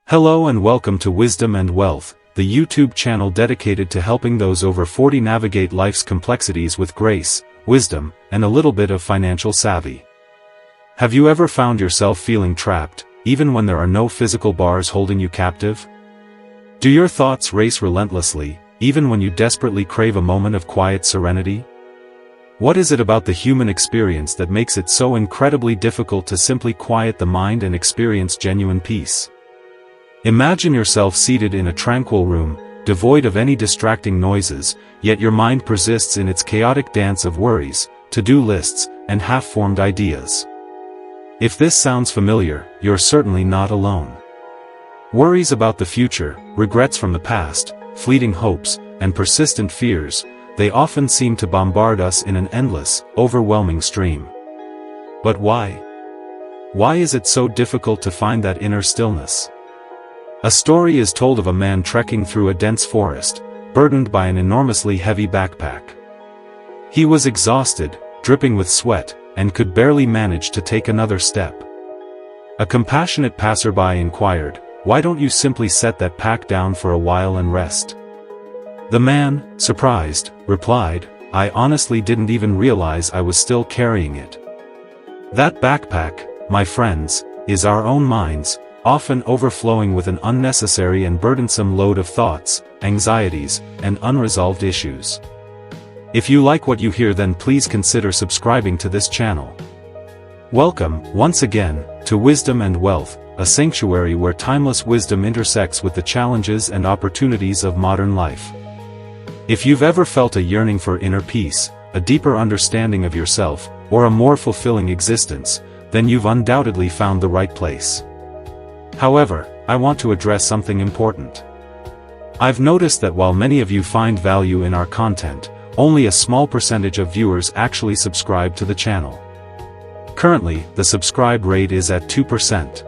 Hello and welcome to Wisdom and Wealth, the YouTube channel dedicated to helping those over 40 navigate life's complexities with grace, wisdom, and a little bit of financial savvy. Have you ever found yourself feeling trapped, even when there are no physical bars holding you captive? Do your thoughts race relentlessly, even when you desperately crave a moment of quiet serenity? What is it about the human experience that makes it so incredibly difficult to simply quiet the mind and experience genuine peace? Imagine yourself seated in a tranquil room, devoid of any distracting noises, yet your mind persists in its chaotic dance of worries, to-do lists, and half-formed ideas. If this sounds familiar, you're certainly not alone. Worries about the future, regrets from the past, fleeting hopes, and persistent fears, they often seem to bombard us in an endless, overwhelming stream. But why? Why is it so difficult to find that inner stillness? A story is told of a man trekking through a dense forest, burdened by an enormously heavy backpack. He was exhausted, dripping with sweat, and could barely manage to take another step. A compassionate passerby inquired, "Why don't you simply set that pack down for a while and rest?" The man, surprised, replied, "I honestly didn't even realize I was still carrying it." That backpack, my friends, is our own minds, often overflowing with an unnecessary and burdensome load of thoughts, anxieties, and unresolved issues. If you like what you hear, then please consider subscribing to this channel. Welcome, once again, to Wisdom and Wealth, a sanctuary where timeless wisdom intersects with the challenges and opportunities of modern life. If you've ever felt a yearning for inner peace, a deeper understanding of yourself, or a more fulfilling existence, then you've undoubtedly found the right place. However, I want to address something important. I've noticed that while many of you find value in our content, only a small percentage of viewers actually subscribe to the channel. Currently, the subscribe rate is at 2%.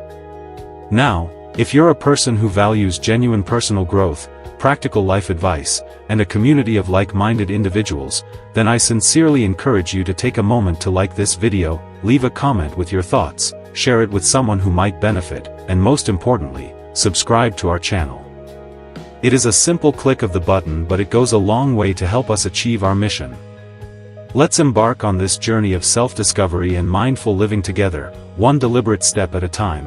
Now, if you're a person who values genuine personal growth, practical life advice, and a community of like-minded individuals, then I sincerely encourage you to take a moment to like this video, leave a comment with your thoughts, share it with someone who might benefit, and most importantly, subscribe to our channel. It is a simple click of the button, but it goes a long way to help us achieve our mission. Let's embark on this journey of self-discovery and mindful living together, one deliberate step at a time.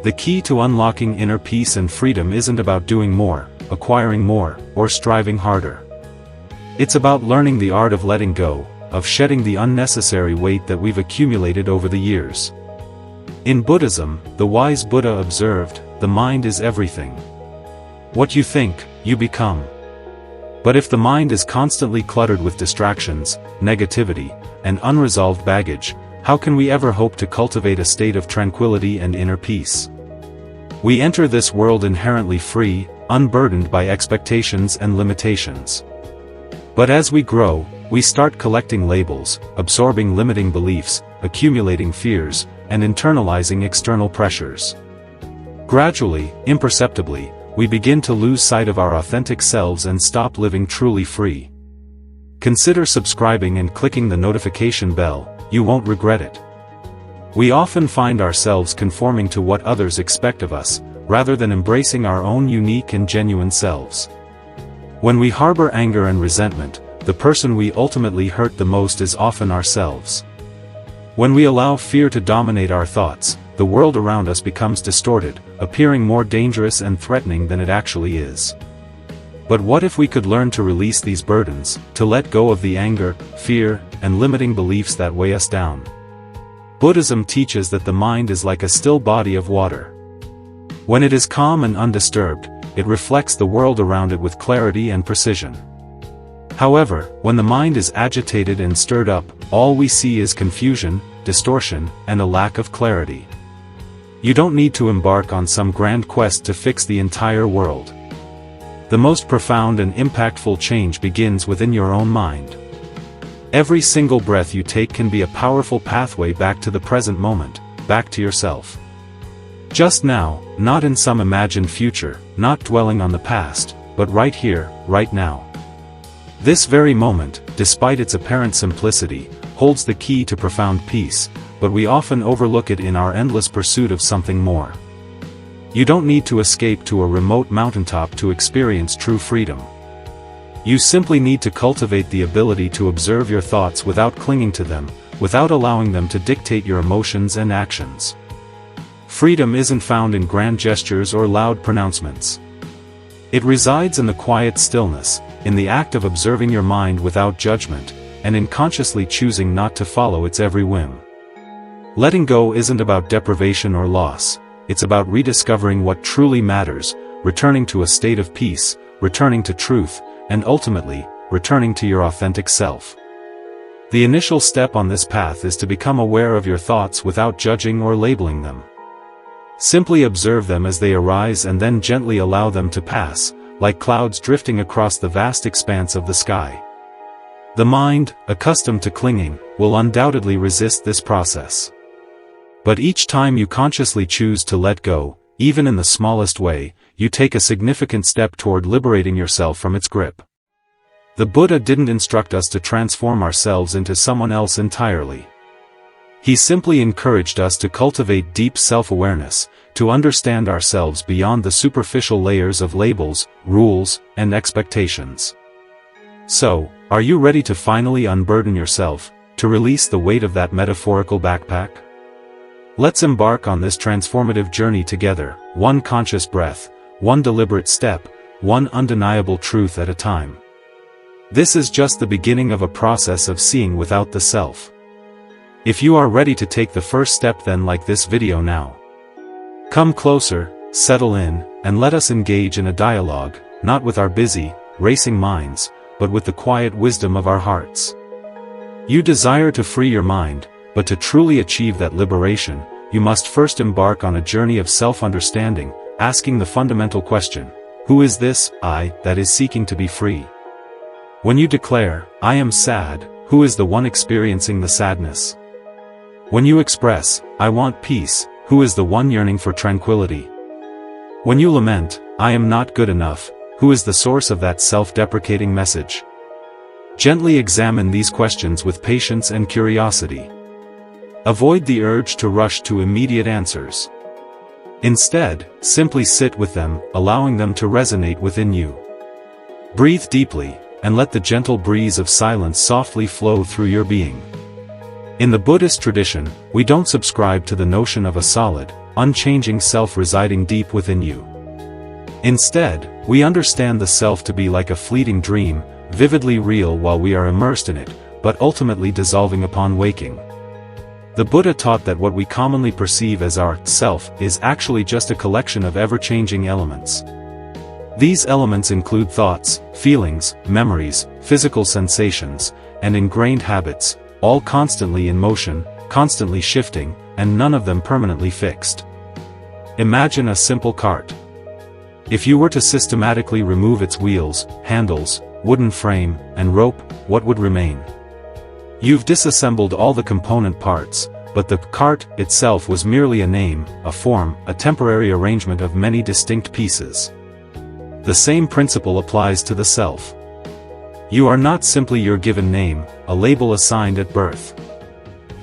The key to unlocking inner peace and freedom isn't about doing more, acquiring more, or striving harder. It's about learning the art of letting go, of shedding the unnecessary weight that we've accumulated over the years. In Buddhism, the wise Buddha observed, "The mind is everything. What you think, you become." But if the mind is constantly cluttered with distractions, negativity, and unresolved baggage, how can we ever hope to cultivate a state of tranquility and inner peace? We enter this world inherently free, unburdened by expectations and limitations. But as we grow, we start collecting labels, absorbing limiting beliefs, accumulating fears, and internalizing external pressures. Gradually, imperceptibly, we begin to lose sight of our authentic selves and stop living truly free. Consider subscribing and clicking the notification bell, you won't regret it. We often find ourselves conforming to what others expect of us, rather than embracing our own unique and genuine selves. When we harbor anger and resentment, the person we ultimately hurt the most is often ourselves. When we allow fear to dominate our thoughts, the world around us becomes distorted, appearing more dangerous and threatening than it actually is. But what if we could learn to release these burdens, to let go of the anger, fear, and limiting beliefs that weigh us down? Buddhism teaches that the mind is like a still body of water. When it is calm and undisturbed, it reflects the world around it with clarity and precision. However, when the mind is agitated and stirred up, all we see is confusion, distortion, and a lack of clarity. You don't need to embark on some grand quest to fix the entire world. The most profound and impactful change begins within your own mind. Every single breath you take can be a powerful pathway back to the present moment, back to yourself. Just now, not in some imagined future, not dwelling on the past, but right here, right now. This very moment, despite its apparent simplicity, holds the key to profound peace, but we often overlook it in our endless pursuit of something more. You don't need to escape to a remote mountaintop to experience true freedom. You simply need to cultivate the ability to observe your thoughts without clinging to them, without allowing them to dictate your emotions and actions. Freedom isn't found in grand gestures or loud pronouncements. It resides in the quiet stillness, in the act of observing your mind without judgment, and in consciously choosing not to follow its every whim. Letting go isn't about deprivation or loss, it's about rediscovering what truly matters, returning to a state of peace, returning to truth, and ultimately, returning to your authentic self. The initial step on this path is to become aware of your thoughts without judging or labeling them. Simply observe them as they arise and then gently allow them to pass, like clouds drifting across the vast expanse of the sky. The mind, accustomed to clinging, will undoubtedly resist this process. But each time you consciously choose to let go, even in the smallest way, you take a significant step toward liberating yourself from its grip. The Buddha didn't instruct us to transform ourselves into someone else entirely. He simply encouraged us to cultivate deep self-awareness, to understand ourselves beyond the superficial layers of labels, rules, and expectations. So, are you ready to finally unburden yourself, to release the weight of that metaphorical backpack? Let's embark on this transformative journey together, one conscious breath, one deliberate step, one undeniable truth at a time. This is just the beginning of a process of seeing without the self. If you are ready to take the first step, then like this video now. Come closer, settle in, and let us engage in a dialogue, not with our busy, racing minds, but with the quiet wisdom of our hearts. You desire to free your mind, but to truly achieve that liberation, you must first embark on a journey of self-understanding, asking the fundamental question, who is this I that is seeking to be free? When you declare, I am sad, who is the one experiencing the sadness? When you express, I want peace, who is the one yearning for tranquility? When you lament, I am not good enough, who is the source of that self-deprecating message? Gently examine these questions with patience and curiosity. Avoid the urge to rush to immediate answers. Instead, simply sit with them, allowing them to resonate within you. Breathe deeply, and let the gentle breeze of silence softly flow through your being. In the Buddhist tradition, we don't subscribe to the notion of a solid, unchanging self residing deep within you. Instead, we understand the self to be like a fleeting dream, vividly real while we are immersed in it, but ultimately dissolving upon waking. The Buddha taught that what we commonly perceive as our self is actually just a collection of ever-changing elements. These elements include thoughts, feelings, memories, physical sensations, and ingrained habits, all constantly in motion, constantly shifting, and none of them permanently fixed. Imagine a simple cart. If you were to systematically remove its wheels, handles, wooden frame, and rope, what would remain? You've disassembled all the component parts, but the cart itself was merely a name, a form, a temporary arrangement of many distinct pieces. The same principle applies to the self. You are not simply your given name, a label assigned at birth.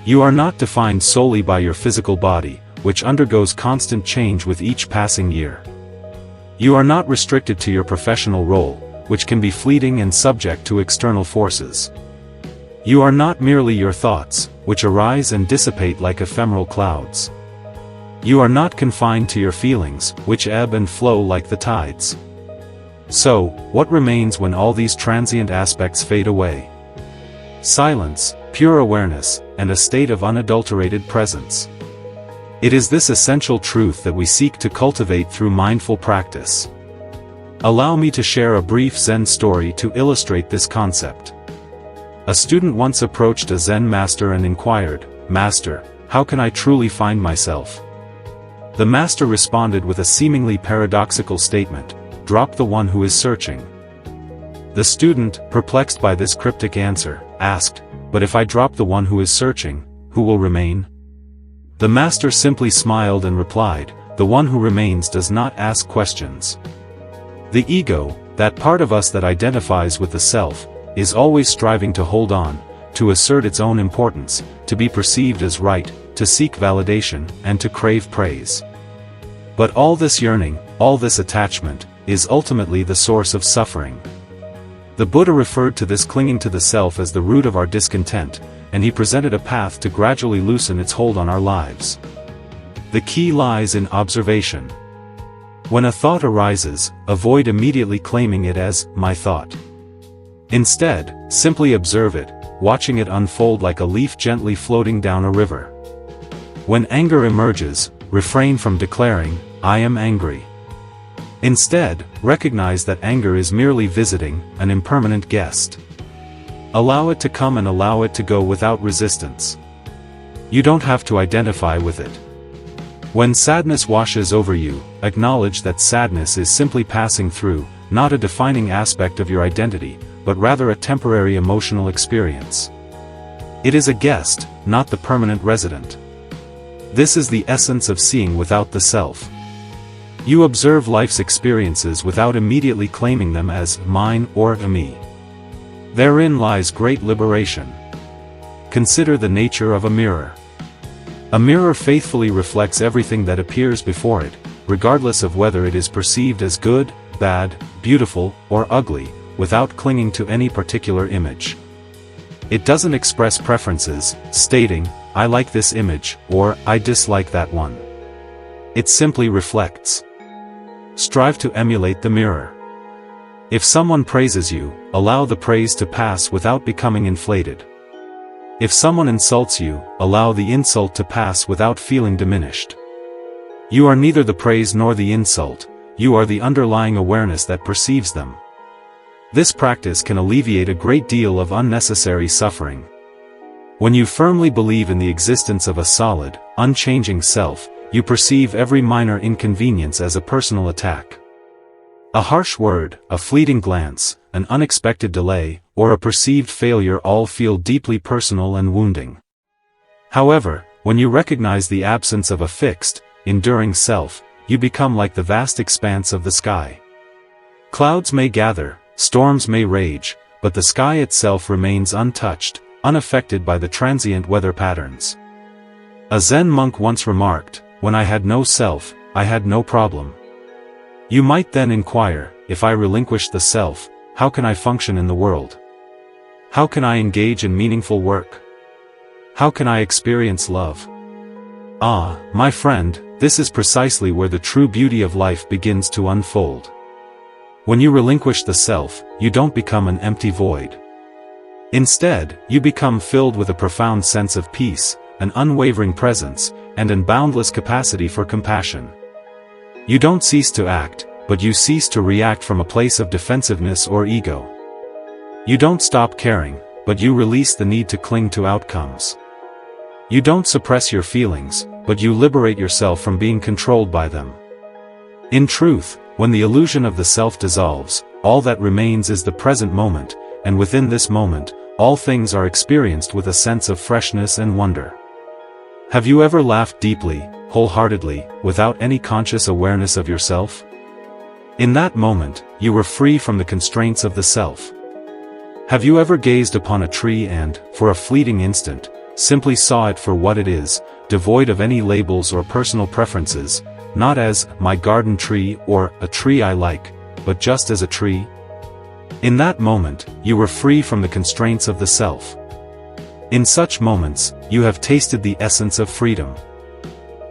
You are not defined solely by your physical body, which undergoes constant change with each passing year. You are not restricted to your professional role, which can be fleeting and subject to external forces. You are not merely your thoughts, which arise and dissipate like ephemeral clouds. You are not confined to your feelings, which ebb and flow like the tides. So, what remains when all these transient aspects fade away? Silence, pure awareness, and a state of unadulterated presence. It is this essential truth that we seek to cultivate through mindful practice. Allow me to share a brief Zen story to illustrate this concept. A student once approached a Zen master and inquired, "Master, how can I truly find myself?" The master responded with a seemingly paradoxical statement, "Drop the one who is searching." The student, perplexed by this cryptic answer, asked, "But if I drop the one who is searching, who will remain?" The master simply smiled and replied, "The one who remains does not ask questions." The ego, that part of us that identifies with the self, is always striving to hold on, to assert its own importance, to be perceived as right, to seek validation, and to crave praise. But all this yearning, all this attachment, is ultimately the source of suffering. The Buddha referred to this clinging to the self as the root of our discontent, and he presented a path to gradually loosen its hold on our lives. The key lies in observation. When a thought arises, avoid immediately claiming it as my thought. Instead, simply observe it, watching it unfold like a leaf gently floating down a river. When anger emerges, refrain from declaring, I am angry. Instead, recognize that anger is merely visiting, an impermanent guest. Allow it to come and allow it to go without resistance. You don't have to identify with it. When sadness washes over you, acknowledge that sadness is simply passing through, not a defining aspect of your identity, but rather a temporary emotional experience. It is a guest, not the permanent resident. This is the essence of seeing without the self. You observe life's experiences without immediately claiming them as mine or me. Therein lies great liberation. Consider the nature of a mirror. A mirror faithfully reflects everything that appears before it, regardless of whether it is perceived as good, bad, beautiful, or ugly, without clinging to any particular image. It doesn't express preferences, stating, I like this image, or I dislike that one. It simply reflects. Strive to emulate the mirror. If someone praises you, allow the praise to pass without becoming inflated. If someone insults you, allow the insult to pass without feeling diminished. You are neither the praise nor the insult, you are the underlying awareness that perceives them. This practice can alleviate a great deal of unnecessary suffering. When you firmly believe in the existence of a solid, unchanging self, you perceive every minor inconvenience as a personal attack. A harsh word, a fleeting glance, an unexpected delay, or a perceived failure all feel deeply personal and wounding. However, when you recognize the absence of a fixed, enduring self, you become like the vast expanse of the sky. Clouds may gather, storms may rage, but the sky itself remains untouched, unaffected by the transient weather patterns. A Zen monk once remarked, when I had no self, I had no problem. You might then inquire, if I relinquish the self, how can I function in the world? How can I engage in meaningful work? How can I experience love? Ah, my friend, this is precisely where the true beauty of life begins to unfold. When you relinquish the self, you don't become an empty void. Instead, you become filled with a profound sense of peace, an unwavering presence, and an boundless capacity for compassion. You don't cease to act, but you cease to react from a place of defensiveness or ego. You don't stop caring, but you release the need to cling to outcomes. You don't suppress your feelings, but you liberate yourself from being controlled by them. In truth, when the illusion of the self dissolves, all that remains is the present moment, and within this moment, all things are experienced with a sense of freshness and wonder. Have you ever laughed deeply, wholeheartedly, without any conscious awareness of yourself? In that moment, you were free from the constraints of the self. Have you ever gazed upon a tree and, for a fleeting instant, simply saw it for what it is, devoid of any labels or personal preferences, not as, my garden tree or, a tree I like, but just as a tree? In that moment, you were free from the constraints of the self. In such moments, you have tasted the essence of freedom.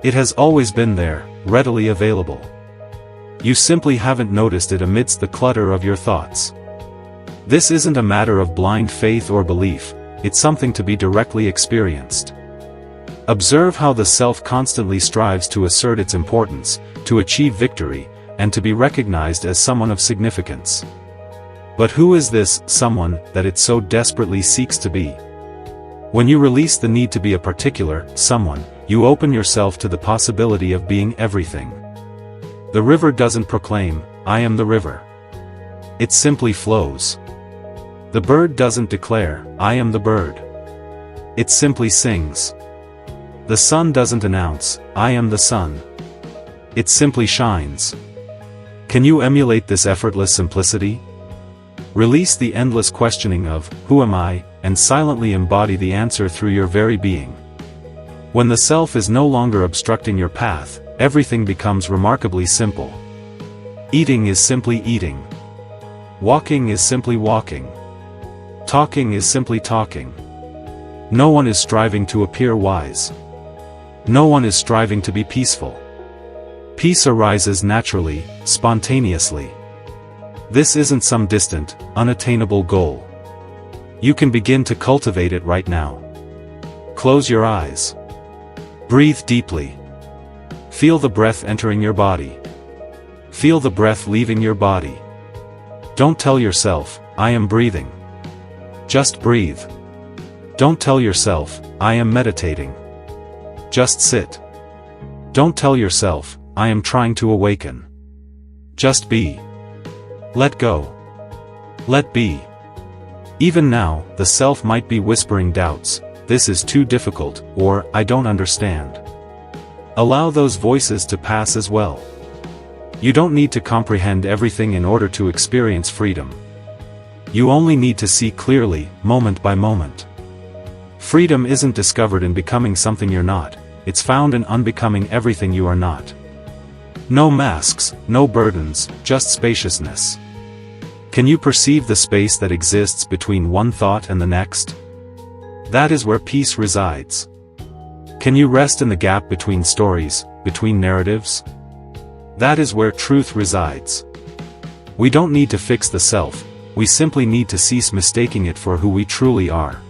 It has always been there, readily available. You simply haven't noticed it amidst the clutter of your thoughts. This isn't a matter of blind faith or belief, it's something to be directly experienced. Observe how the self constantly strives to assert its importance, to achieve victory, and to be recognized as someone of significance. But who is this someone that it so desperately seeks to be? When you release the need to be a particular someone, you open yourself to the possibility of being everything. The river doesn't proclaim, I am the river. It simply flows. The bird doesn't declare, I am the bird. It simply sings. The sun doesn't announce, I am the sun. It simply shines. Can you emulate this effortless simplicity? Release the endless questioning of, who am I, and silently embody the answer through your very being. When the self is no longer obstructing your path, everything becomes remarkably simple. Eating is simply eating. Walking is simply walking. Talking is simply talking. No one is striving to appear wise. No one is striving to be peaceful. Peace arises naturally, spontaneously. This isn't some distant, unattainable goal. You can begin to cultivate it right now. Close your eyes. Breathe deeply. Feel the breath entering your body. Feel the breath leaving your body. Don't tell yourself, I am breathing. Just breathe. Don't tell yourself, I am meditating. Just sit. Don't tell yourself, I am trying to awaken. Just be. Let go. Let be. Even now, the self might be whispering doubts, this is too difficult, or, I don't understand. Allow those voices to pass as well. You don't need to comprehend everything in order to experience freedom. You only need to see clearly, moment by moment. Freedom isn't discovered in becoming something you're not, it's found in unbecoming everything you are not. No masks, no burdens, just spaciousness. Can you perceive the space that exists between one thought and the next? That is where peace resides. Can you rest in the gap between stories, between narratives? That is where truth resides. We don't need to fix the self, we simply need to cease mistaking it for who we truly are.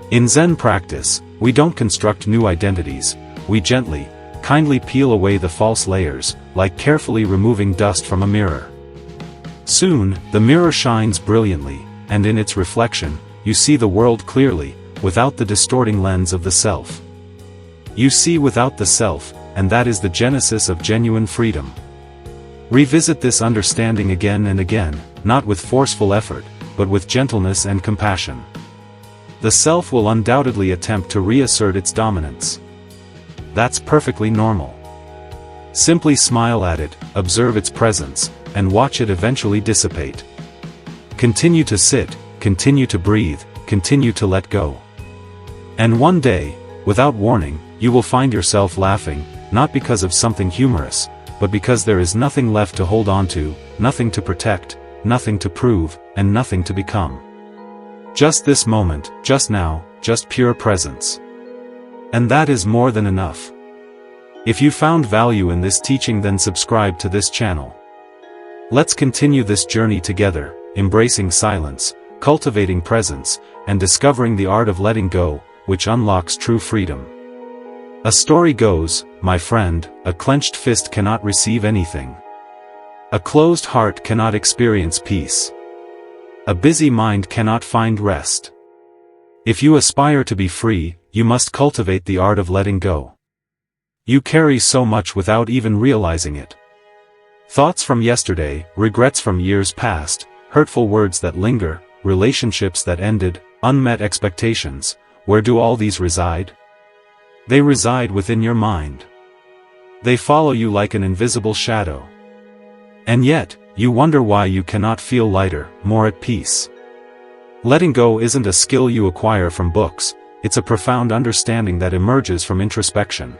In Zen practice, we don't construct new identities, we gently, kindly peel away the false layers, like carefully removing dust from a mirror. Soon, the mirror shines brilliantly, and in its reflection, you see the world clearly, without the distorting lens of the self. You see without the self, and that is the genesis of genuine freedom. Revisit this understanding again and again, not with forceful effort, but with gentleness and compassion. The self will undoubtedly attempt to reassert its dominance. That's perfectly normal. Simply smile at it, observe its presence, and watch it eventually dissipate. Continue to sit, continue to breathe, continue to let go. And one day, without warning, you will find yourself laughing, not because of something humorous, but because there is nothing left to hold on to, nothing to protect, nothing to prove, and nothing to become. Just this moment, just now, just pure presence. And that is more than enough. If you found value in this teaching, then subscribe to this channel. Let's continue this journey together, embracing silence, cultivating presence, and discovering the art of letting go, which unlocks true freedom. A story goes, my friend, a clenched fist cannot receive anything. A closed heart cannot experience peace. A busy mind cannot find rest. If you aspire to be free, you must cultivate the art of letting go. You carry so much without even realizing it. Thoughts from yesterday, regrets from years past, hurtful words that linger, relationships that ended, unmet expectations. Where do all these reside? They reside within your mind. They follow you like an invisible shadow. And yet, you wonder why you cannot feel lighter, more at peace. Letting go isn't a skill you acquire from books, it's a profound understanding that emerges from introspection.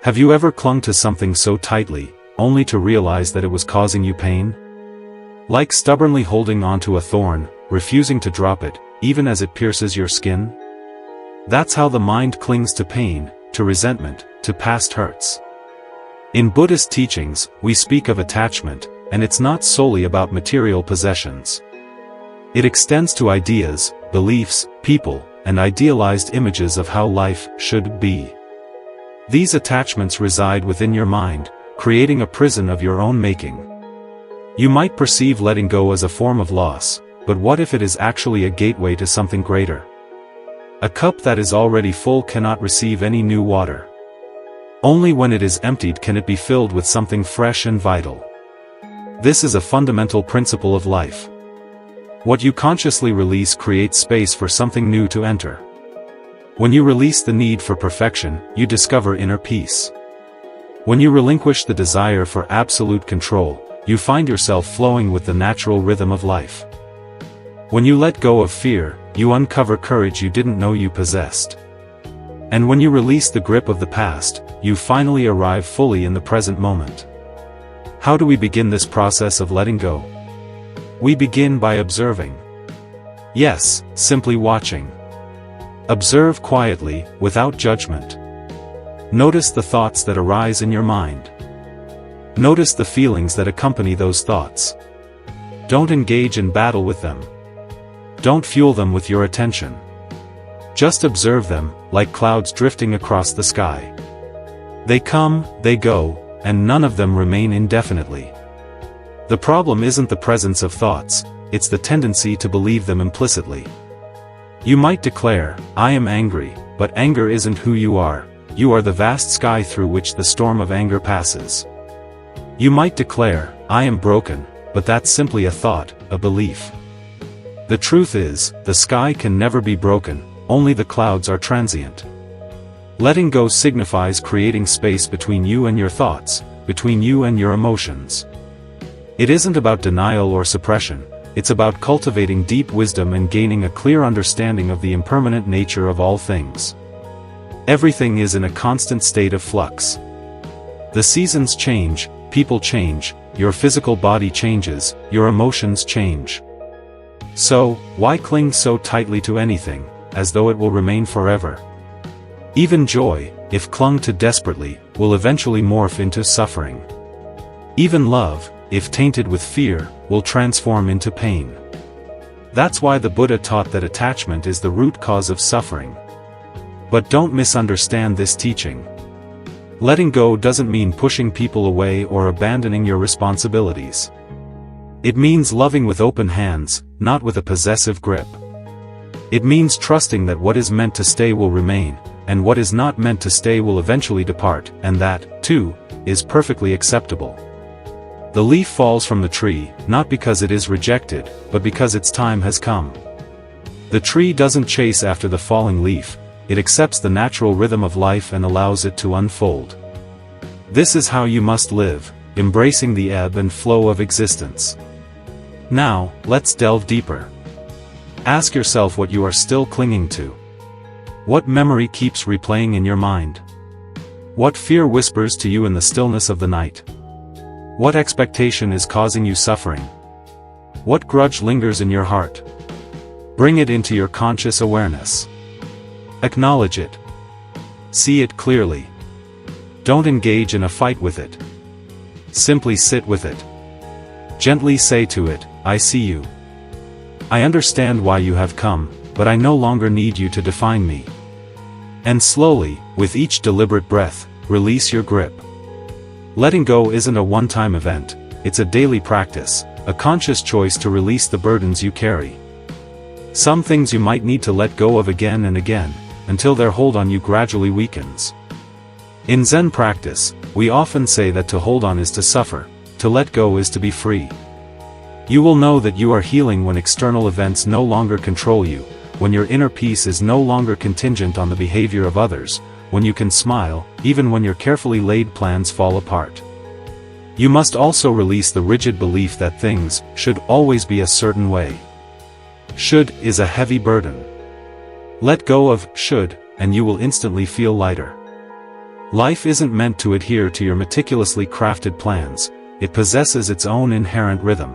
Have you ever clung to something so tightly, only to realize that it was causing you pain? Like stubbornly holding onto a thorn, refusing to drop it, even as it pierces your skin? That's how the mind clings to pain, to resentment, to past hurts. In Buddhist teachings, we speak of attachment, and it's not solely about material possessions. It extends to ideas, beliefs, people, and idealized images of how life should be. These attachments reside within your mind, creating a prison of your own making. You might perceive letting go as a form of loss, but what if it is actually a gateway to something greater? A cup that is already full cannot receive any new water. Only when it is emptied can it be filled with something fresh and vital. This is a fundamental principle of life. What you consciously release creates space for something new to enter. When you release the need for perfection, you discover inner peace. When you relinquish the desire for absolute control, you find yourself flowing with the natural rhythm of life. When you let go of fear, you uncover courage you didn't know you possessed. And when you release the grip of the past, you finally arrive fully in the present moment. How do we begin this process of letting go? We begin by observing. Yes, simply watching. Observe quietly, without judgment. Notice the thoughts that arise in your mind. Notice the feelings that accompany those thoughts. Don't engage in battle with them. Don't fuel them with your attention. Just observe them, like clouds drifting across the sky. They come, they go, and none of them remain indefinitely. The problem isn't the presence of thoughts, it's the tendency to believe them implicitly. You might declare, "I am angry," but anger isn't who you are the vast sky through which the storm of anger passes. You might declare, "I am broken," but that's simply a thought, a belief. The truth is, the sky can never be broken, only the clouds are transient. Letting go signifies creating space between you and your thoughts, between you and your emotions. It isn't about denial or suppression, it's about cultivating deep wisdom and gaining a clear understanding of the impermanent nature of all things. Everything is in a constant state of flux. The seasons change, people change, your physical body changes, your emotions change. So, why cling so tightly to anything, as though it will remain forever? Even joy, if clung to desperately, will eventually morph into suffering. Even love, if tainted with fear, will transform into pain. That's why the Buddha taught that attachment is the root cause of suffering. But don't misunderstand this teaching. Letting go doesn't mean pushing people away or abandoning your responsibilities. It means loving with open hands, not with a possessive grip. It means trusting that what is meant to stay will remain, and what is not meant to stay will eventually depart, and that, too, is perfectly acceptable. The leaf falls from the tree, not because it is rejected, but because its time has come. The tree doesn't chase after the falling leaf, it accepts the natural rhythm of life and allows it to unfold. This is how you must live, embracing the ebb and flow of existence. Now, let's delve deeper. Ask yourself what you are still clinging to. What memory keeps replaying in your mind? What fear whispers to you in the stillness of the night? What expectation is causing you suffering? What grudge lingers in your heart? Bring it into your conscious awareness. Acknowledge it. See it clearly. Don't engage in a fight with it. Simply sit with it. Gently say to it, "I see you. I understand why you have come, but I no longer need you to define me." And slowly, with each deliberate breath, release your grip. Letting go isn't a one-time event, it's a daily practice, a conscious choice to release the burdens you carry. Some things you might need to let go of again and again, until their hold on you gradually weakens. In Zen practice, we often say that to hold on is to suffer, to let go is to be free. You will know that you are healing when external events no longer control you, when your inner peace is no longer contingent on the behavior of others, when you can smile, even when your carefully laid plans fall apart. You must also release the rigid belief that things should always be a certain way. Should is a heavy burden. Let go of should, and you will instantly feel lighter. Life isn't meant to adhere to your meticulously crafted plans, it possesses its own inherent rhythm.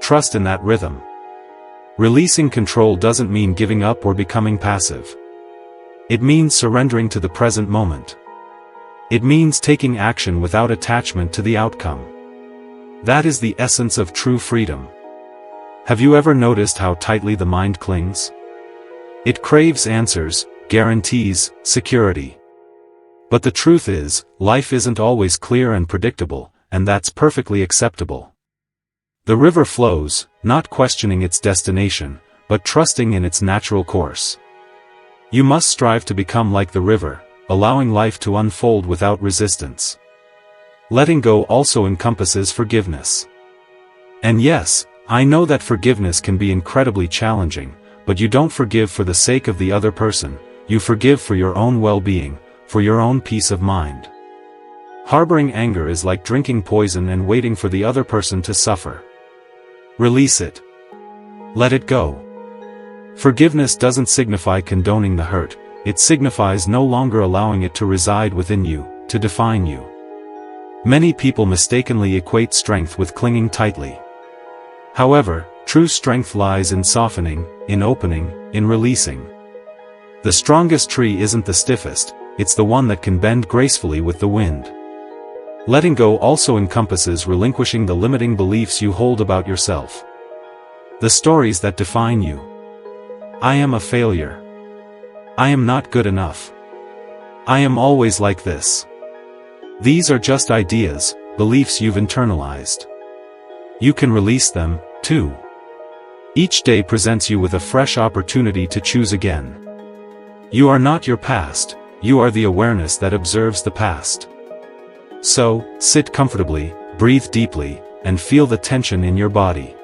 Trust in that rhythm. Releasing control doesn't mean giving up or becoming passive. It means surrendering to the present moment. It means taking action without attachment to the outcome. That is the essence of true freedom. Have you ever noticed how tightly the mind clings? It craves answers, guarantees, security. But the truth is, life isn't always clear and predictable, and that's perfectly acceptable. The river flows, not questioning its destination, but trusting in its natural course. You must strive to become like the river, allowing life to unfold without resistance. Letting go also encompasses forgiveness. And yes, I know that forgiveness can be incredibly challenging, but you don't forgive for the sake of the other person, you forgive for your own well-being, for your own peace of mind. Harboring anger is like drinking poison and waiting for the other person to suffer. Release it. Let it go. Forgiveness doesn't signify condoning the hurt, it signifies no longer allowing it to reside within you, to define you. Many people mistakenly equate strength with clinging tightly. However, true strength lies in softening, in opening, in releasing. The strongest tree isn't the stiffest, it's the one that can bend gracefully with the wind. Letting go also encompasses relinquishing the limiting beliefs you hold about yourself. The stories that define you. I am a failure. I am not good enough. I am always like this. These are just ideas, beliefs you've internalized. You can release them, too. Each day presents you with a fresh opportunity to choose again. You are not your past, you are the awareness that observes the past. So, sit comfortably, breathe deeply, and feel the tension in your body.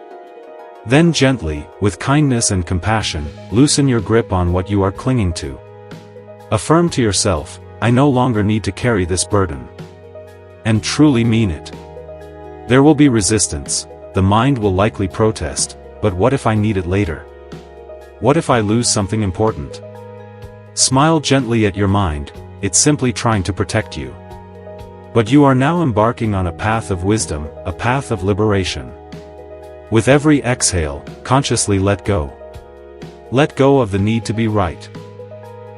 Then gently, with kindness and compassion, loosen your grip on what you are clinging to. Affirm to yourself, I no longer need to carry this burden. And truly mean it. There will be resistance, the mind will likely protest, but what if I need it later? What if I lose something important? Smile gently at your mind, it's simply trying to protect you. But you are now embarking on a path of wisdom, a path of liberation. With every exhale, consciously let go. Let go of the need to be right.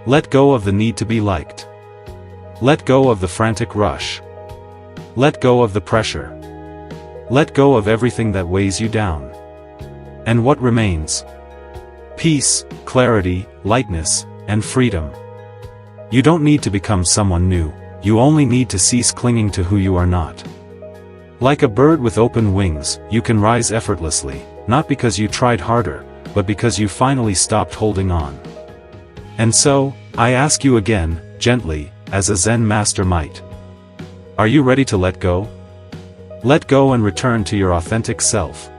Let go of the need to be liked. Let go of the frantic rush. Let go of the pressure. Let go of everything that weighs you down. And what remains? Peace, clarity, lightness, and freedom. You don't need to become someone new, you only need to cease clinging to who you are not. Like a bird with open wings, you can rise effortlessly, not because you tried harder, but because you finally stopped holding on. And so, I ask you again, gently, as a Zen master might. Are you ready to let go? Let go and return to your authentic self.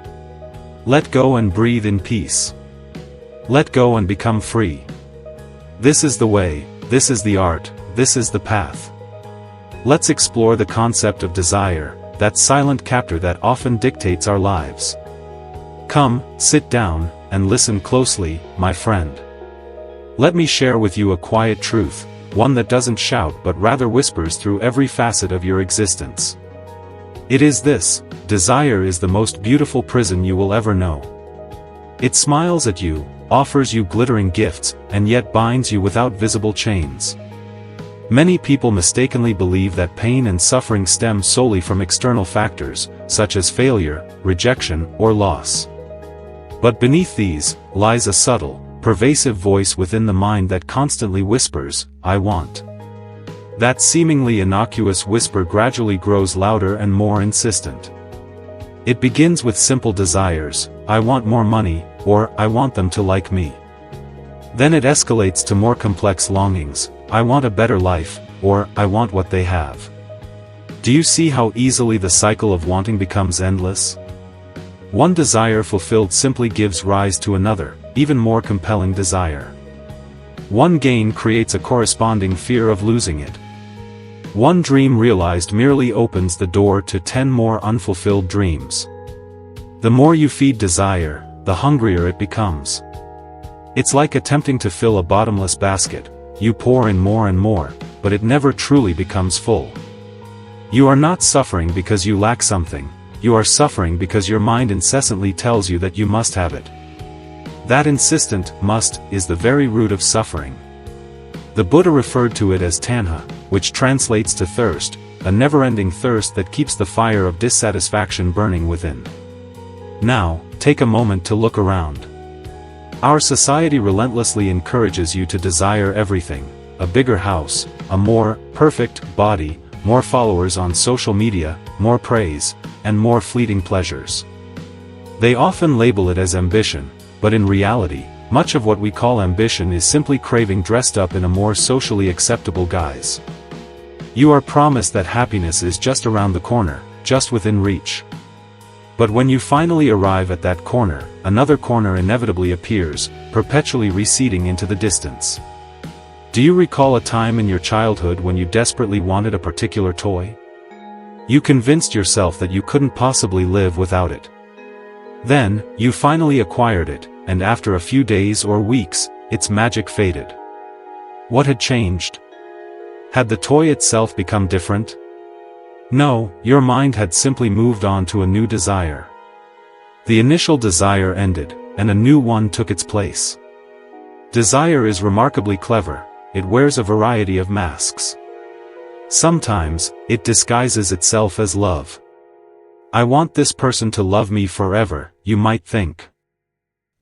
Let go and breathe in peace. Let go and become free. This is the way, this is the art, this is the path. Let's explore the concept of desire, that silent captor that often dictates our lives. Come, sit down, and listen closely, my friend. Let me share with you a quiet truth, one that doesn't shout but rather whispers through every facet of your existence. It is this: desire is the most beautiful prison you will ever know. It smiles at you, offers you glittering gifts, and yet binds you without visible chains. Many people mistakenly believe that pain and suffering stem solely from external factors, such as failure, rejection, or loss. But beneath these, lies a subtle, pervasive voice within the mind that constantly whispers, I want. That seemingly innocuous whisper gradually grows louder and more insistent. It begins with simple desires, I want more money, or I want them to like me. Then it escalates to more complex longings, I want a better life, or I want what they have. Do you see how easily the cycle of wanting becomes endless? One desire fulfilled simply gives rise to another, even more compelling desire. One gain creates a corresponding fear of losing it. One dream realized merely opens the door to 10 more unfulfilled dreams. The more you feed desire, the hungrier it becomes. It's like attempting to fill a bottomless basket, you pour in more and more, but it never truly becomes full. You are not suffering because you lack something, you are suffering because your mind incessantly tells you that you must have it. That insistent must is the very root of suffering. The Buddha referred to it as tanha, which translates to thirst, a never-ending thirst that keeps the fire of dissatisfaction burning within. Now, take a moment to look around. Our society relentlessly encourages you to desire everything: a bigger house, a more perfect body, more followers on social media, more praise, and more fleeting pleasures. They often label it as ambition, but in reality, much of what we call ambition is simply craving dressed up in a more socially acceptable guise. You are promised that happiness is just around the corner, just within reach. But when you finally arrive at that corner, another corner inevitably appears, perpetually receding into the distance. Do you recall a time in your childhood when you desperately wanted a particular toy? You convinced yourself that you couldn't possibly live without it. Then, you finally acquired it, and after a few days or weeks, its magic faded. What had changed? Had the toy itself become different? No, your mind had simply moved on to a new desire. The initial desire ended, and a new one took its place. Desire is remarkably clever. It wears a variety of masks. Sometimes, it disguises itself as love. I want this person to love me forever, you might think.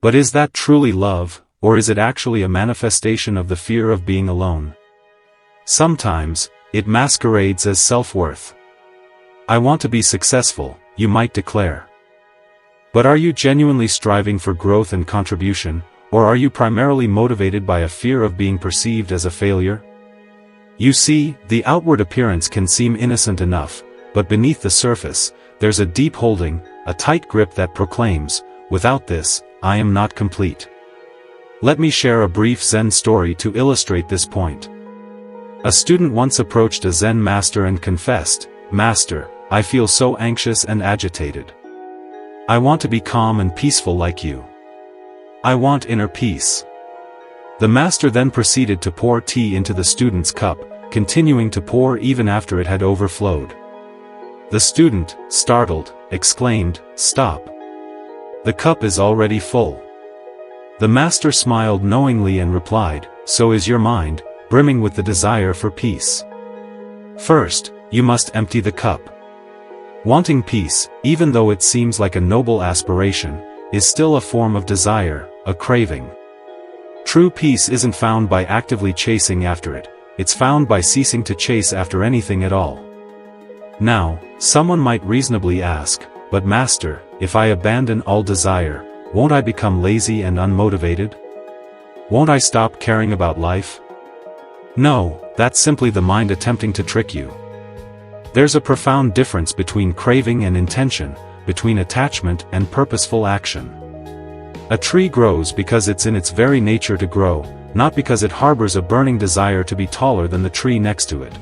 But is that truly love, or is it actually a manifestation of the fear of being alone? Sometimes, it masquerades as self-worth. I want to be successful, you might declare. But are you genuinely striving for growth and contribution, or are you primarily motivated by a fear of being perceived as a failure? You see, the outward appearance can seem innocent enough, but beneath the surface, there's a deep holding, a tight grip that proclaims, without this, I am not complete. Let me share a brief Zen story to illustrate this point. A student once approached a Zen master and confessed, "Master, I feel so anxious and agitated. I want to be calm and peaceful like you. I want inner peace." The master then proceeded to pour tea into the student's cup, continuing to pour even after it had overflowed. The student, startled, exclaimed, "Stop. The cup is already full." The master smiled knowingly and replied, "So is your mind, brimming with the desire for peace. First, you must empty the cup." Wanting peace, even though it seems like a noble aspiration, is still a form of desire, a craving. True peace isn't found by actively chasing after it, it's found by ceasing to chase after anything at all. Now, someone might reasonably ask, "But Master, if I abandon all desire, won't I become lazy and unmotivated? Won't I stop caring about life?" No, that's simply the mind attempting to trick you. There's a profound difference between craving and intention, between attachment and purposeful action. A tree grows because it's in its very nature to grow, not because it harbors a burning desire to be taller than the tree next to it.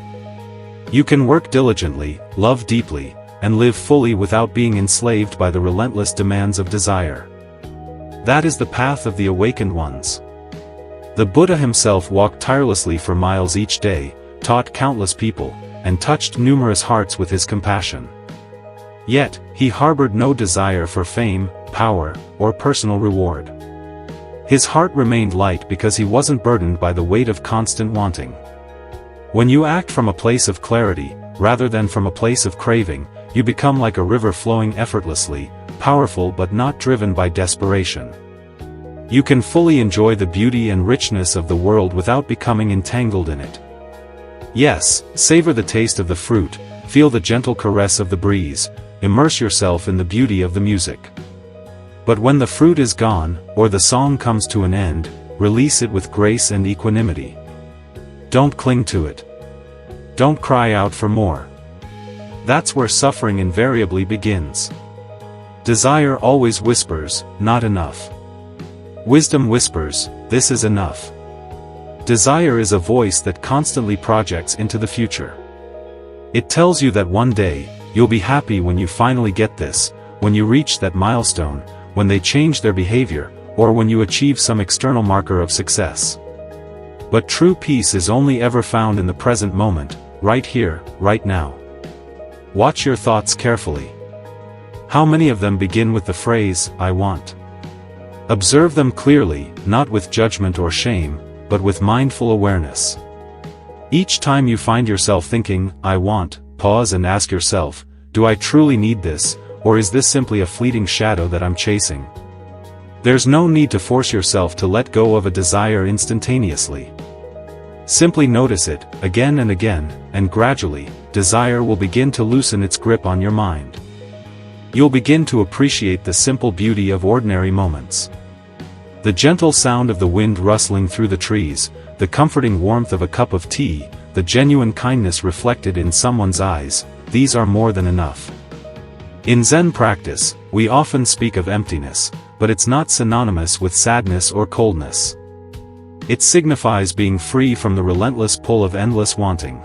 You can work diligently, love deeply, and live fully without being enslaved by the relentless demands of desire. That is the path of the awakened ones. The Buddha himself walked tirelessly for miles each day, taught countless people, and touched numerous hearts with his compassion. Yet, he harbored no desire for fame, power, or personal reward. His heart remained light because he wasn't burdened by the weight of constant wanting. When you act from a place of clarity, rather than from a place of craving, you become like a river flowing effortlessly, powerful but not driven by desperation. You can fully enjoy the beauty and richness of the world without becoming entangled in it. Yes, savor the taste of the fruit, feel the gentle caress of the breeze, immerse yourself in the beauty of the music. But when the fruit is gone, or the song comes to an end, release it with grace and equanimity. Don't cling to it. Don't cry out for more. That's where suffering invariably begins. Desire always whispers, "Not enough." Wisdom whispers, "This is enough." Desire is a voice that constantly projects into the future. It tells you that one day, you'll be happy when you finally get this, when you reach that milestone, when they change their behavior, or when you achieve some external marker of success. But true peace is only ever found in the present moment, right here, right now. Watch your thoughts carefully. How many of them begin with the phrase, "I want"? Observe them clearly, not with judgment or shame, but with mindful awareness. Each time you find yourself thinking, "I want," pause and ask yourself, "Do I truly need this, or is this simply a fleeting shadow that I'm chasing?" There's no need to force yourself to let go of a desire instantaneously. Simply notice it, again and again, and gradually, desire will begin to loosen its grip on your mind. You'll begin to appreciate the simple beauty of ordinary moments. The gentle sound of the wind rustling through the trees, the comforting warmth of a cup of tea, the genuine kindness reflected in someone's eyes, these are more than enough. In Zen practice, we often speak of emptiness, but it's not synonymous with sadness or coldness. It signifies being free from the relentless pull of endless wanting.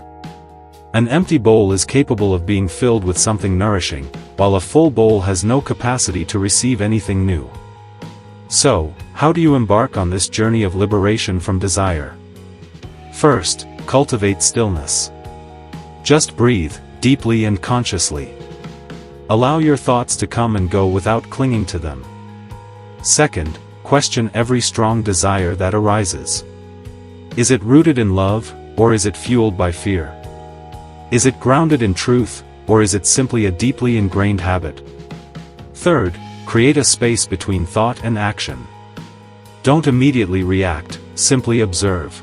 An empty bowl is capable of being filled with something nourishing, while a full bowl has no capacity to receive anything new. So, how do you embark on this journey of liberation from desire? First, cultivate stillness. Just breathe, deeply and consciously. Allow your thoughts to come and go without clinging to them. Second, question every strong desire that arises. Is it rooted in love, or is it fueled by fear? Is it grounded in truth, or is it simply a deeply ingrained habit? Third, create a space between thought and action. Don't immediately react, simply observe.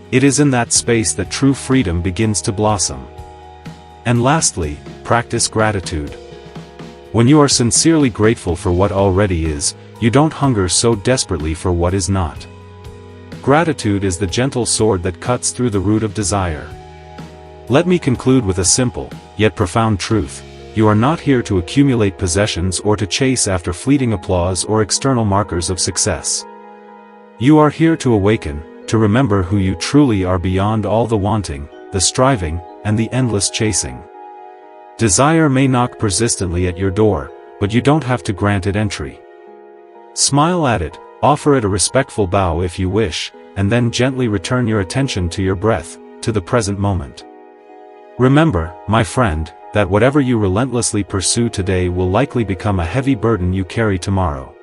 It is in that space that true freedom begins to blossom. And lastly, practice gratitude. When you are sincerely grateful for what already is, you don't hunger so desperately for what is not. Gratitude is the gentle sword that cuts through the root of desire. Let me conclude with a simple, yet profound truth. You are not here to accumulate possessions or to chase after fleeting applause or external markers of success. You are here to awaken, to remember who you truly are beyond all the wanting, the striving, and the endless chasing. Desire may knock persistently at your door, but you don't have to grant it entry. Smile at it, offer it a respectful bow if you wish, and then gently return your attention to your breath, to the present moment. Remember, my friend, that whatever you relentlessly pursue today will likely become a heavy burden you carry tomorrow.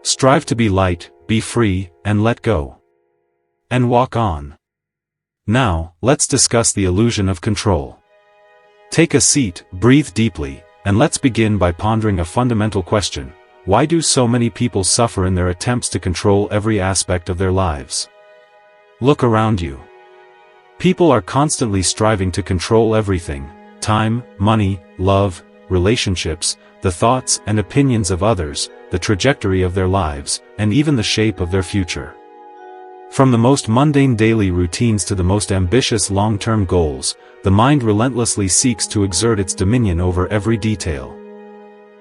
Strive to be light, be free, and let go. And walk on. Now, let's discuss the illusion of control. Take a seat, breathe deeply, and let's begin by pondering a fundamental question. Why do so many people suffer in their attempts to control every aspect of their lives? Look around you. People are constantly striving to control everything: time, money, love, relationships, the thoughts and opinions of others, the trajectory of their lives, and even the shape of their future. From the most mundane daily routines to the most ambitious long-term goals, the mind relentlessly seeks to exert its dominion over every detail.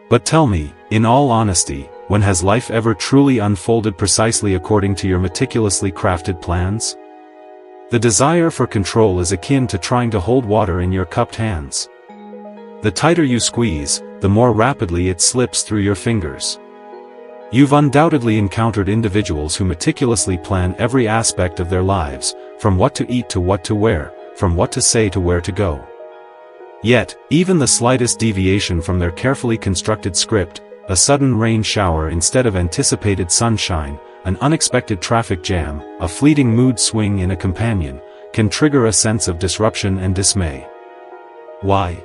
But tell me, in all honesty, when has life ever truly unfolded precisely according to your meticulously crafted plans? The desire for control is akin to trying to hold water in your cupped hands. The tighter you squeeze, the more rapidly it slips through your fingers. You've undoubtedly encountered individuals who meticulously plan every aspect of their lives, from what to eat to what to wear, from what to say to where to go. Yet, even the slightest deviation from their carefully constructed script, a sudden rain shower instead of anticipated sunshine, an unexpected traffic jam, a fleeting mood swing in a companion, can trigger a sense of disruption and dismay. Why?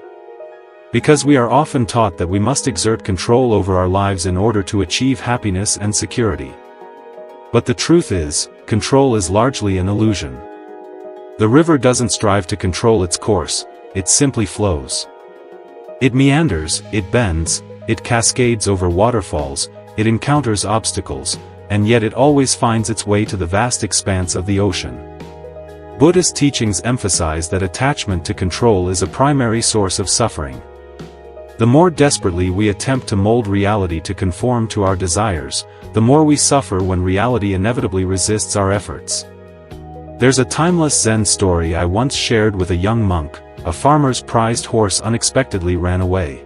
Because we are often taught that we must exert control over our lives in order to achieve happiness and security. But the truth is, control is largely an illusion. The river doesn't strive to control its course, it simply flows. It meanders, it bends, it cascades over waterfalls, it encounters obstacles, and yet it always finds its way to the vast expanse of the ocean. Buddhist teachings emphasize that attachment to control is a primary source of suffering. The more desperately we attempt to mold reality to conform to our desires, the more we suffer when reality inevitably resists our efforts. There's a timeless Zen story I once shared with a young monk. A farmer's prized horse unexpectedly ran away.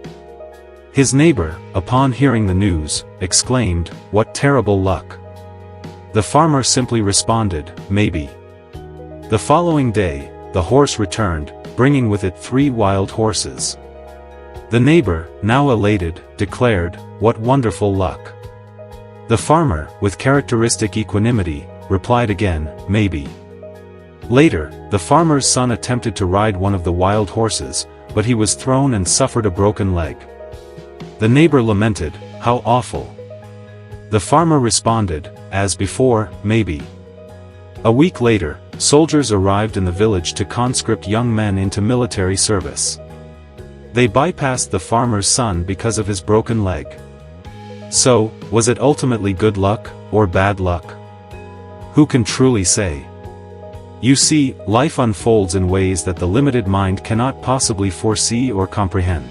His neighbor, upon hearing the news, exclaimed, "What terrible luck!" The farmer simply responded, "Maybe." The following day, the horse returned, bringing with it 3 wild horses. The neighbor, now elated, declared, "What wonderful luck!" The farmer, with characteristic equanimity, replied again, "Maybe." Later, the farmer's son attempted to ride one of the wild horses, but he was thrown and suffered a broken leg. The neighbor lamented, "How awful!" The farmer responded, as before, "Maybe." A week later, soldiers arrived in the village to conscript young men into military service. They bypassed the farmer's son because of his broken leg. So, was it ultimately good luck, or bad luck? Who can truly say? You see, life unfolds in ways that the limited mind cannot possibly foresee or comprehend.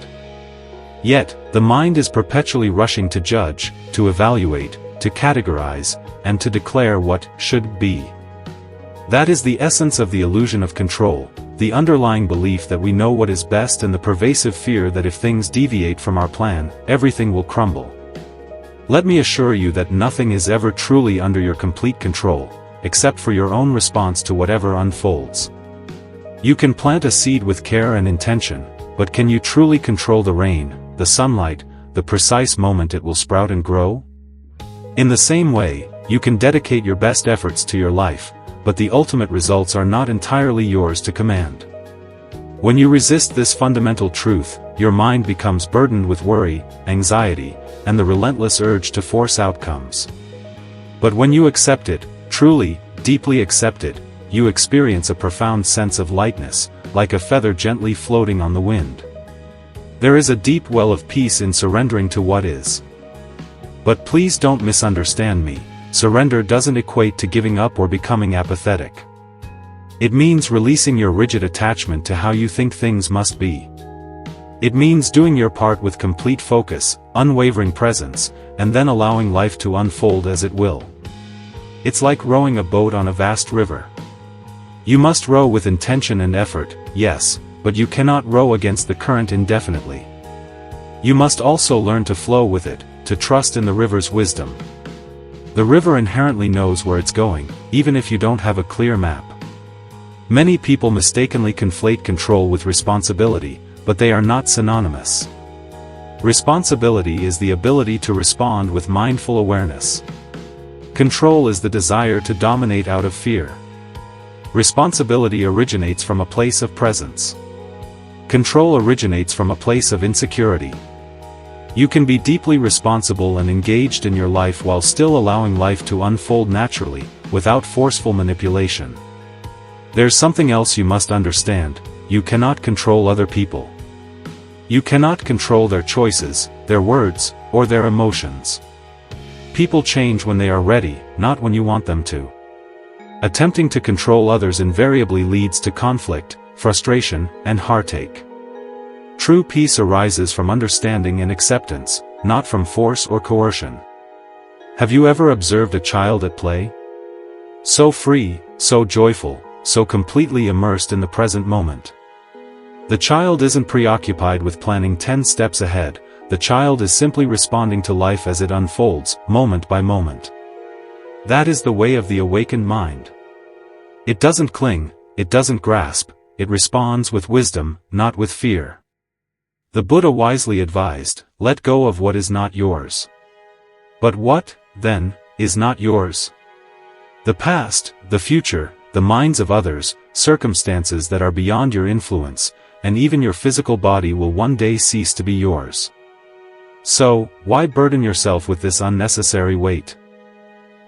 Yet, the mind is perpetually rushing to judge, to evaluate, to categorize, and to declare what should be. That is the essence of the illusion of control, the underlying belief that we know what is best and the pervasive fear that if things deviate from our plan, everything will crumble. Let me assure you that nothing is ever truly under your complete control. except for your own response to whatever unfolds. You can plant a seed with care and intention, but can you truly control the rain, the sunlight, the precise moment it will sprout and grow? In the same way, you can dedicate your best efforts to your life, but the ultimate results are not entirely yours to command. When you resist this fundamental truth, your mind becomes burdened with worry, anxiety, and the relentless urge to force outcomes. But when you accept it, truly, deeply accept it, you experience a profound sense of lightness, like a feather gently floating on the wind. There is a deep well of peace in surrendering to what is. But please don't misunderstand me, surrender doesn't equate to giving up or becoming apathetic. It means releasing your rigid attachment to how you think things must be. It means doing your part with complete focus, unwavering presence, and then allowing life to unfold as it will. It's like rowing a boat on a vast river. You must row with intention and effort, yes, but you cannot row against the current indefinitely. You must also learn to flow with it, to trust in the river's wisdom. The river inherently knows where it's going, even if you don't have a clear map. Many people mistakenly conflate control with responsibility, but they are not synonymous. Responsibility is the ability to respond with mindful awareness. Control is the desire to dominate out of fear. Responsibility originates from a place of presence. Control originates from a place of insecurity. You can be deeply responsible and engaged in your life while still allowing life to unfold naturally, without forceful manipulation. There's something else you must understand: you cannot control other people. You cannot control their choices, their words, or their emotions. People change when they are ready, not when you want them to. Attempting to control others invariably leads to conflict, frustration, and heartache. True peace arises from understanding and acceptance, not from force or coercion. Have you ever observed a child at play? So free, so joyful, so completely immersed in the present moment. The child isn't preoccupied with planning 10 steps ahead, the child is simply responding to life as it unfolds, moment by moment. That is the way of the awakened mind. It doesn't cling, it doesn't grasp, it responds with wisdom, not with fear. The Buddha wisely advised, let go of what is not yours. But what, then, is not yours? The past, the future, the minds of others, circumstances that are beyond your influence, and even your physical body will one day cease to be yours. So, why burden yourself with this unnecessary weight?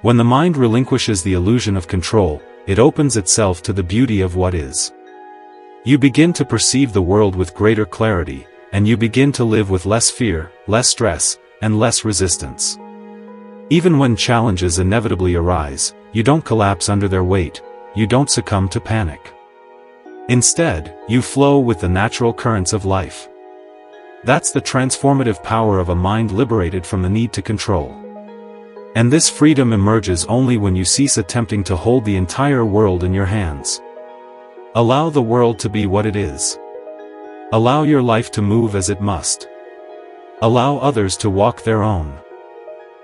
When the mind relinquishes the illusion of control, it opens itself to the beauty of what is. You begin to perceive the world with greater clarity, and you begin to live with less fear, less stress, and less resistance. Even when challenges inevitably arise, you don't collapse under their weight, you don't succumb to panic. Instead, you flow with the natural currents of life. That's the transformative power of a mind liberated from the need to control. And this freedom emerges only when you cease attempting to hold the entire world in your hands. Allow the world to be what it is. Allow your life to move as it must. Allow others to walk their own.